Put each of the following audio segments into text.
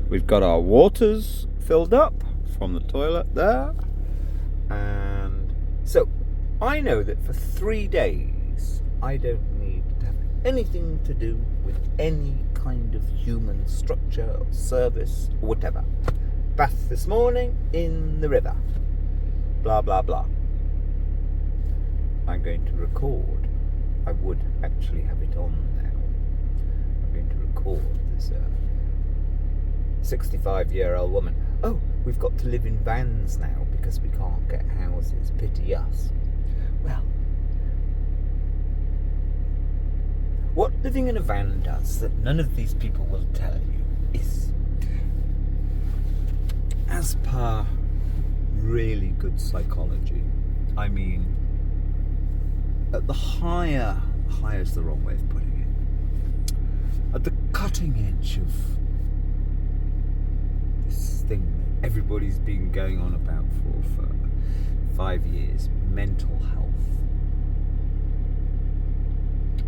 We've got our waters filled up from the toilet there. And so I know that for 3 days I don't need to have anything to do with any kind of human structure or service or whatever. Bath this morning in the river. Blah, blah, blah. I'm going to record. I would actually have it on now. I'm going to record this 65-year-old woman. Oh, we've got to live in vans now because we can't get houses. Pity us. Well, what living in a van does that none of these people will tell you is, as per really good psychology, I mean, at the higher is the wrong way of putting it, at the cutting edge of this thing that everybody's been going on about for 5 years, mental health.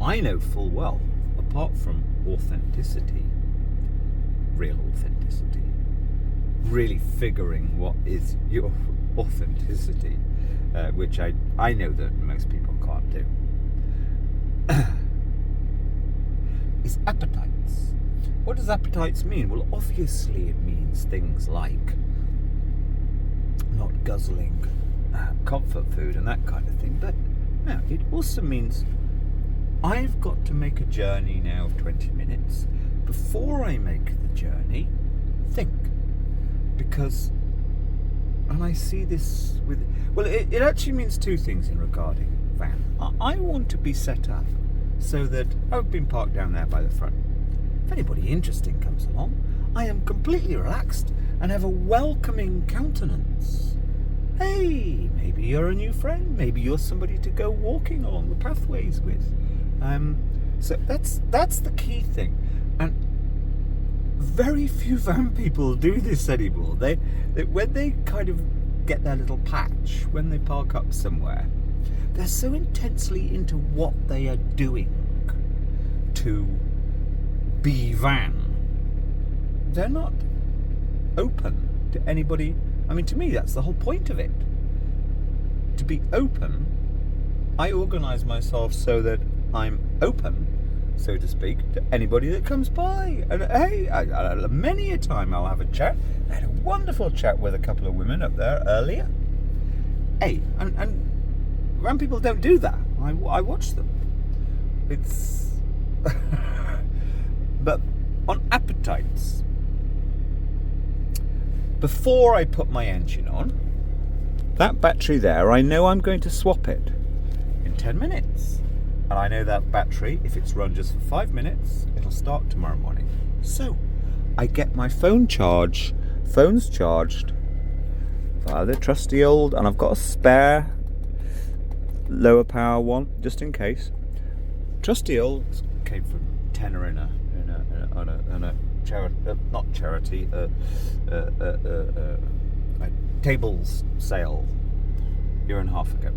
I know full well, apart from authenticity, real authenticity, really figuring what is your authenticity, which I know that most people can't do, is appetites. What does appetites mean? Well, obviously it means things like not guzzling comfort food and that kind of thing, but no, it also means I've got to make a journey now of 20 minutes. Before I make the journey, think. Because, and I see this with, well, it actually means two things in regarding van. I want to be set up so that I've been parked down there by the front. If anybody interesting comes along, I am completely relaxed and have a welcoming countenance. Hey, maybe you're a new friend. Maybe you're somebody to go walking along the pathways with. So that's the key thing. And very few van people do this anymore. They when they kind of get their little patch, when they park up somewhere, they're so intensely into what they are doing to be van. They're not open to anybody. I mean, to me, that's the whole point of it. To be open, I organise myself so that I'm open, so to speak, to anybody that comes by. And hey, many a time I'll have a chat. I had a wonderful chat with a couple of women up there earlier. Hey, and van people don't do that. I watch them. It's but on appetites, before I put my engine on, that battery there, I know I'm going to swap it in 10 minutes. And I know that battery, if it's run just for 5 minutes, it'll start tomorrow morning. So I get my phone's charged via the trusty old, and I've got a spare lower power one just in case. Trusty old came from tenner in a charity, not charity, a tables sale a year and a half ago,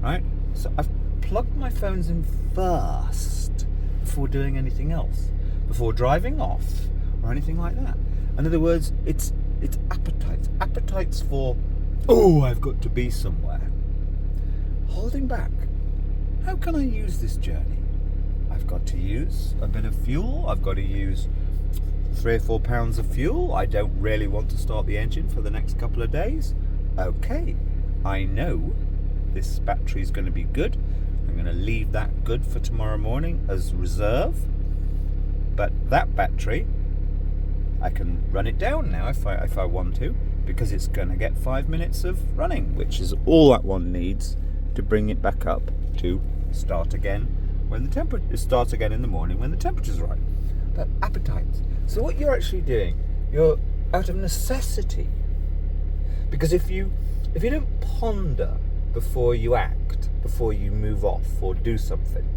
right? So I've plugged my phones in first before doing anything else, before driving off or anything like that. In other words, it's appetites for, oh, I've got to be somewhere. Holding back. How can I use this journey? I've got to use a bit of fuel. I've got to use 3 or 4 pounds of fuel. I don't really want to start the engine for the next couple of days. Okay, I know this battery is going to be good. I'm going to leave that good for tomorrow morning as reserve. But that battery, I can run it down now if I want to, because it's going to get 5 minutes of running, which is all that one needs to bring it back up to start again when the temperature start again in the morning when the temperature's right. But appetites. So what you're actually doing, you're out of necessity, because if you don't ponder before you act, before you move off or do something,